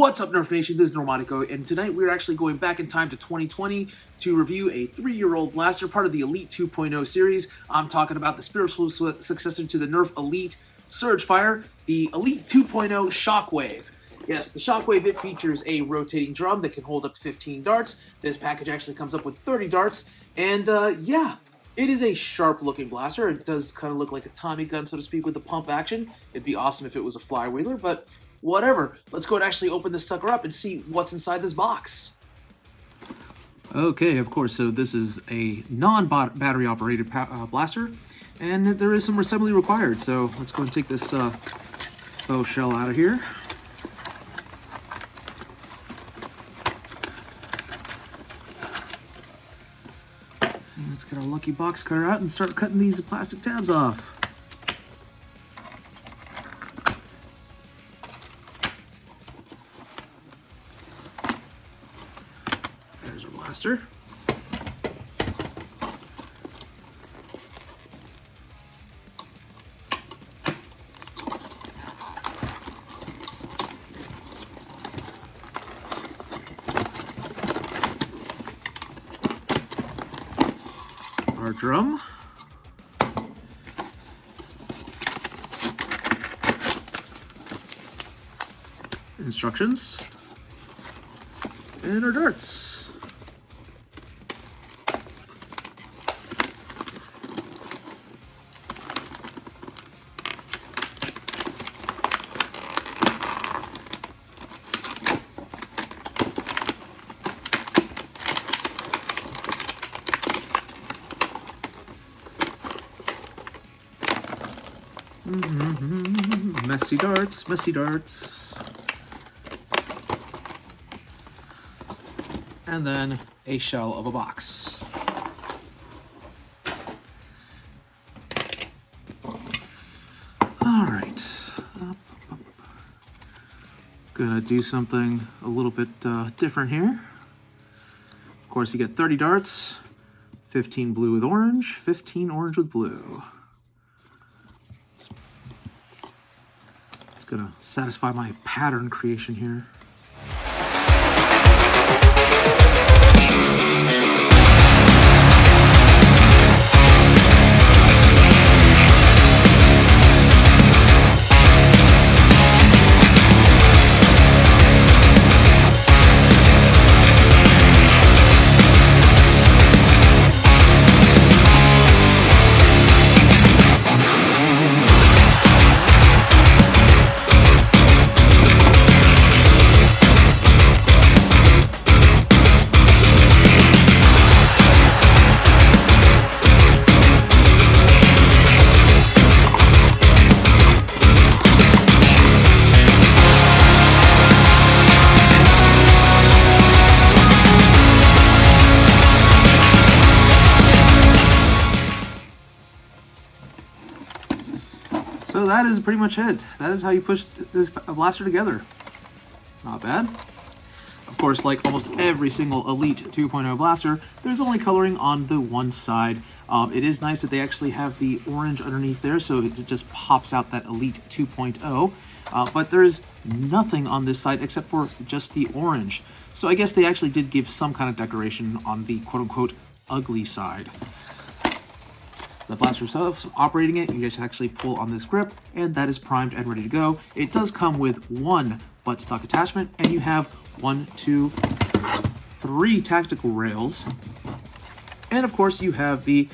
What's up, Nerf Nation? This is Normatico, and tonight we're actually going back in time to 2020 to review a 3-year-old blaster, part of the Elite 2.0 series. I'm talking about the spiritual successor to the Nerf Elite Surgefire, the Elite 2.0 Shockwave. Yes, the Shockwave, it features a rotating drum that can hold up to 15 darts. This package actually comes up with 30 darts, and yeah, it is a sharp-looking blaster. It does kind of look like a Tommy gun, so to speak, with the pump action. It'd be awesome if it was a flywheeler, but whatever. Let's go and actually open this sucker up and see what's inside this box. Okay, of course, so this is a non-battery operated blaster, and there is some assembly required. So let's go and take this faux shell out of here. And let's get our lucky box cutter out and start cutting these plastic tabs off. There's our blaster. Our drum. Instructions. And our darts. Messy darts, messy darts. And then a shell of a box. All right. Gonna do something a little bit different here. Of course, you get 30 darts, 15 blue with orange, 15 orange with blue. Gonna satisfy my pattern creation here. So that is pretty much it. That is how you push this blaster together. Not bad. Of course, like almost every single Elite 2.0 blaster, there's only coloring on the one side. It is nice that they actually have the orange underneath there, so it just pops out that Elite 2.0. But there's nothing on this side except for just the orange. So I guess they actually did give some kind of decoration on the quote-unquote ugly side. The blaster itself, operating it, you just actually pull on this grip, and that is primed and ready to go. It does come with one buttstock attachment, and you have 1, 2, 3 tactical rails. And of course, you have the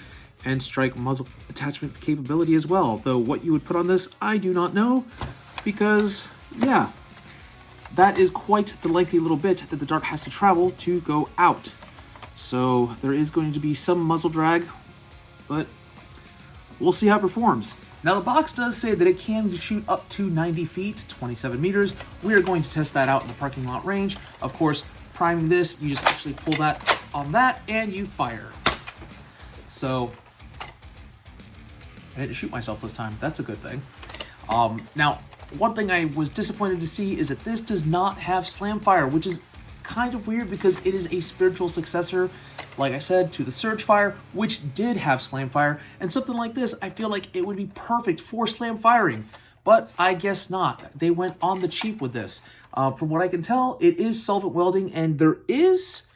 end strike muzzle attachment capability as well. Though what you would put on this, I do not know, because, yeah, that is quite the lengthy little bit that the dart has to travel to go out. So there is going to be some muzzle drag, but we'll see how it performs. Now, the box does say that it can shoot up to 90 feet, 27 meters. We are going to test that out in the parking lot range. Of course, priming this, you just actually pull that on that and you fire. So, I didn't shoot myself this time. That's a good thing. Now, one thing I was disappointed to see is that this does not have slam fire, which is kind of weird because it is a spiritual successor, like I said, to the Surgefire, which did have slam fire, and something like this, I feel like it would be perfect for slam firing. but I guess not. They went on the cheap with this. From what I can tell, it is solvent welding, and there is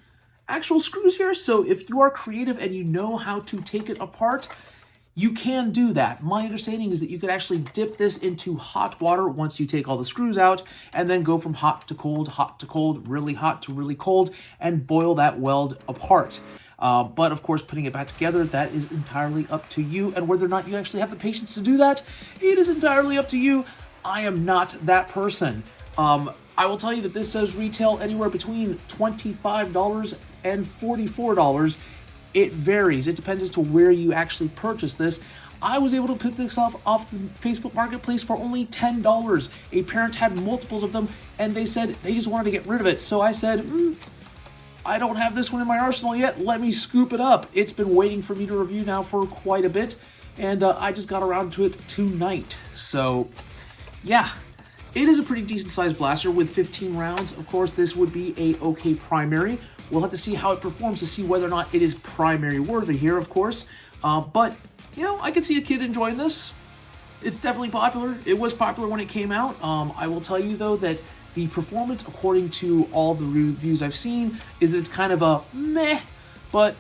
actual screws here, so if you are creative and you know how to take it apart, you can do that. My understanding is that you could actually dip this into hot water once you take all the screws out, and then go from hot to cold, really hot to really cold, and boil that weld apart. But of course, putting it back together, that is entirely up to you, and whether or not you actually have the patience to do that, it is entirely up to you. I am not that person. I will tell you that this does retail anywhere between $25 and $44. It varies. It depends as to where you actually purchase this. I was able to pick this off the Facebook Marketplace for only $10. A parent had multiples of them, and they said they just wanted to get rid of it. So I said, I don't have this one in my arsenal yet. Let me scoop it up. It's been waiting for me to review now for quite a bit, and I just got around to it tonight. So, yeah. It is a pretty decent-sized blaster with 15 rounds. Of course, this would be a okay primary. We'll have to see how it performs to see whether or not it is primary worthy here, of course. But, you know, I could see a kid enjoying this. It's definitely popular. It was popular when it came out. I will tell you, though, that the performance, according to all the reviews I've seen, is that it's kind of a meh. But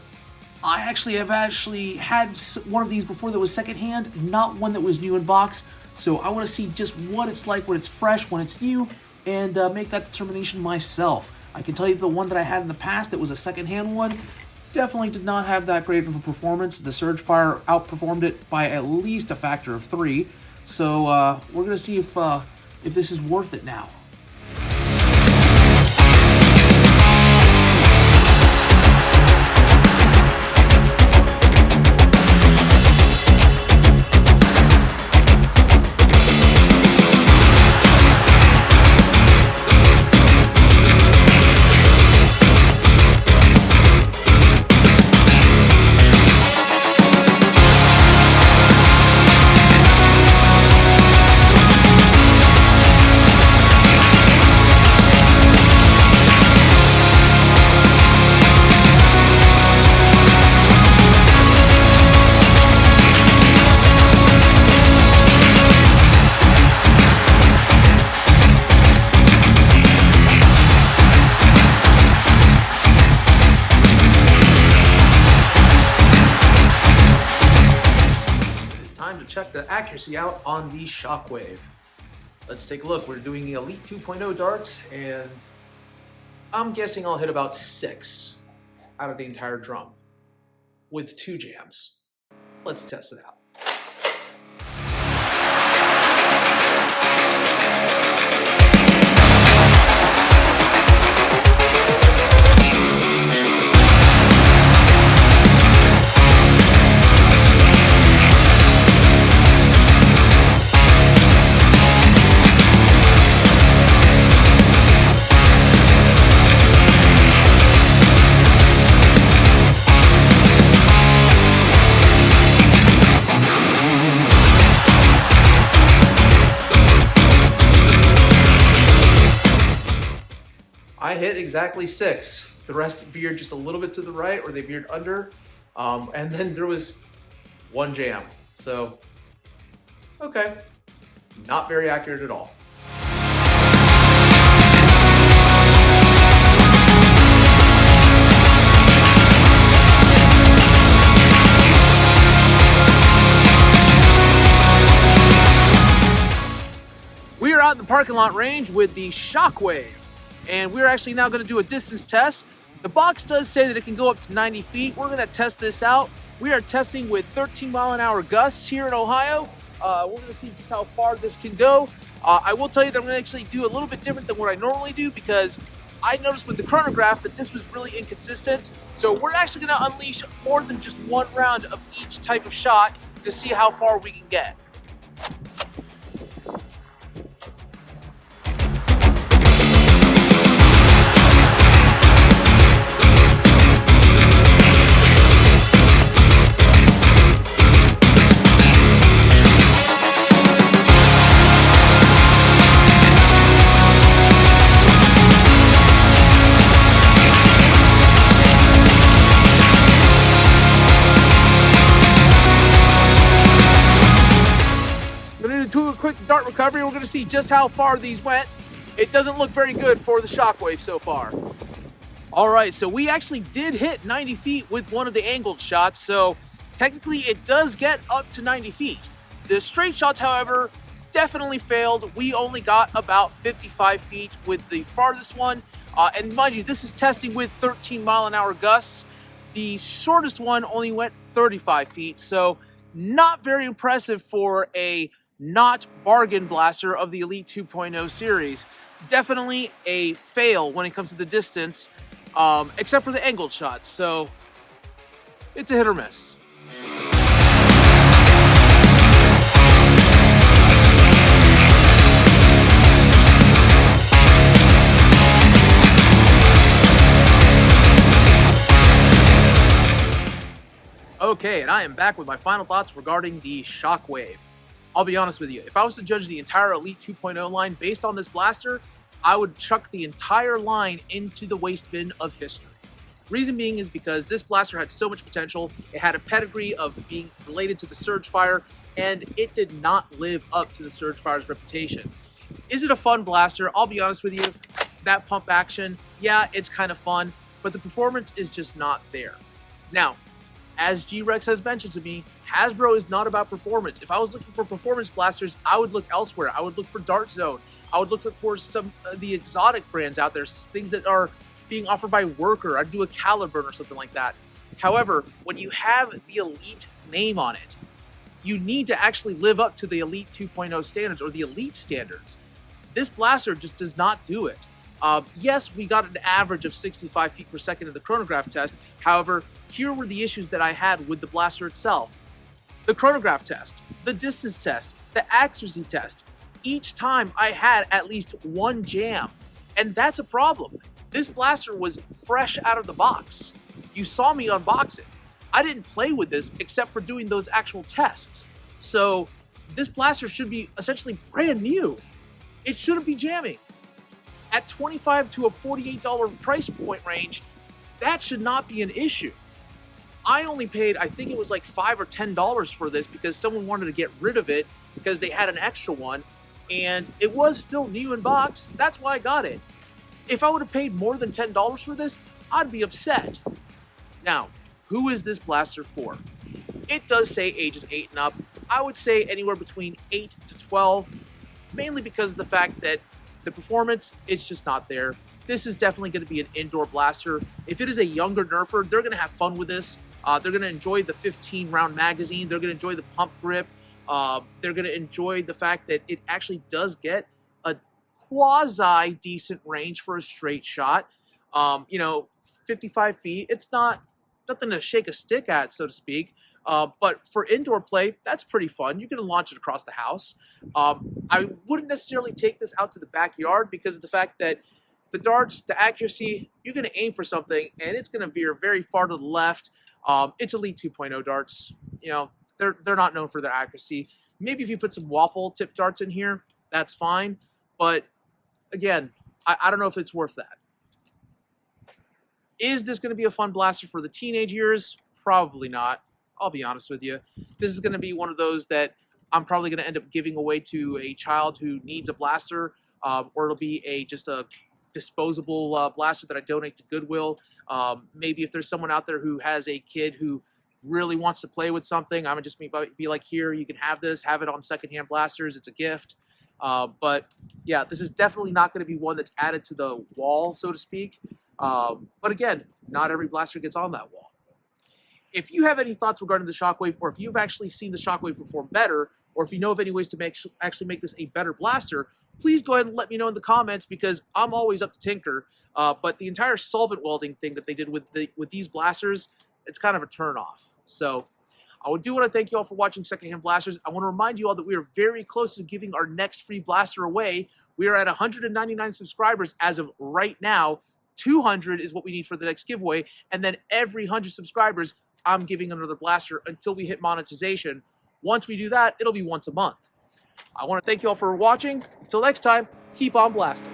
I have had one of these before that was secondhand, not one that was new in box. So I want to see just what it's like when it's fresh, when it's new, and make that determination myself. I can tell you the one that I had in the past that was a secondhand one definitely did not have that great of a performance. The Surgefire outperformed it by at least a factor of 3. So we're going to see if this is worth it now. Check the accuracy out on the Shockwave. Let's take a look. We're doing the Elite 2.0 darts, and I'm guessing I'll hit about 6 out of the entire drum with 2 jams. Let's test it out. I hit exactly 6. The rest veered just a little bit to the right, or they veered under. And then there was 1 jam. So, okay. Not very accurate at all. We are out in the parking lot range with the Shockwave. And we're actually now going to do a distance test. The box does say that it can go up to 90 feet. We're going to test this out. We are testing with 13-mile-an-hour gusts here in Ohio. We're going to see just how far this can go. I will tell you that I'm going to actually do a little bit different than what I normally do, because I noticed with the chronograph that this was really inconsistent. So we're actually going to unleash more than just 1 round of each type of shot to see how far we can get. some dart recovery. We're going to see just how far these went. It doesn't look very good for the Shockwave so far. All right, so we actually did hit 90 feet with one of the angled shots, so technically it does get up to 90 feet. The straight shots, however, definitely failed. We only got about 55 feet with the farthest one. And mind you, this is testing with 13-mile-an-hour gusts. The shortest one only went 35 feet, so not very impressive for a not bargain blaster of the Elite 2.0 series. Definitely a fail when it comes to the distance, except for the angled shots, so it's a hit or miss. Okay, and I am back with my final thoughts regarding the Shockwave. I'll be honest with you, if I was to judge the entire Elite 2.0 line based on this blaster, I would chuck the entire line into the waste bin of history. Reason being is because this blaster had so much potential, it had a pedigree of being related to the Surgefire, and it did not live up to the Surgefire's reputation. Is it a fun blaster? I'll be honest with you, that pump action, yeah, it's kind of fun, but the performance is just not there. Now, as G-Rex has mentioned to me, Hasbro is not about performance. If I was looking for performance blasters, I would look elsewhere. I would look for Dart Zone. I would look for some of the exotic brands out there, things that are being offered by Worker. I'd do a Caliburn or something like that. However, when you have the Elite name on it, you need to actually live up to the Elite 2.0 standards or the Elite standards. This blaster just does not do it. Yes, we got an average of 65 feet per second in the chronograph test. However, here were the issues that I had with the blaster itself. The chronograph test, the distance test, the accuracy test. Each time I had at least one jam, and that's a problem. This blaster was fresh out of the box. You saw me unbox it. I didn't play with this except for doing those actual tests. So this blaster should be essentially brand new. It shouldn't be jamming. At $25 to a $48 price point range, that should not be an issue. I only paid, I think it was like $5 or $10 for this because someone wanted to get rid of it because they had an extra one, and it was still new in box. That's why I got it. If I would have paid more than $10 for this, I'd be upset. Now, who is this blaster for? It does say ages 8 and up. I would say anywhere between 8 to 12, mainly because of the fact that the performance, it's just not there. This is definitely going to be an indoor blaster. If it is a younger nerfer, they're going to have fun with this. They're going to enjoy the 15-round magazine. They're going to enjoy the pump grip. They're going to enjoy the fact that it actually does get a quasi-decent range for a straight shot. 55 feet, it's nothing to shake a stick at, so to speak. But for indoor play, that's pretty fun. You can launch it across the house. I wouldn't necessarily take this out to the backyard because of the fact that the darts, the accuracy, you're going to aim for something, and it's going to veer very far to the left. It's Elite 2.0 darts. They're not known for their accuracy. Maybe if you put some waffle tip darts in here, that's fine. But again, I don't know if it's worth that. Is this going to be a fun blaster for the teenage years? Probably not. I'll be honest with you. This is going to be one of those that I'm probably going to end up giving away to a child who needs a blaster, or it'll be just a disposable blaster that I donate to Goodwill. Maybe if there's someone out there who has a kid who really wants to play with something, I'm going to just be like, here, you can have this, have it on secondhand blasters. It's a gift. But yeah, this is definitely not going to be one that's added to the wall, so to speak. But again, not every blaster gets on that wall. If you have any thoughts regarding the Shockwave, or if you've actually seen the Shockwave perform better, or if you know of any ways to actually make this a better blaster, please go ahead and let me know in the comments, because I'm always up to tinker. But the entire solvent welding thing that they did with these blasters, it's kind of a turn-off. So I do want to thank you all for watching Secondhand Blasters. I want to remind you all that we are very close to giving our next free blaster away. We are at 199 subscribers as of right now. 200 is what we need for the next giveaway. And then every 100 subscribers, I'm giving another blaster until we hit monetization. Once we do that, it'll be once a month. I want to thank you all for watching. Until next time, keep on blasting.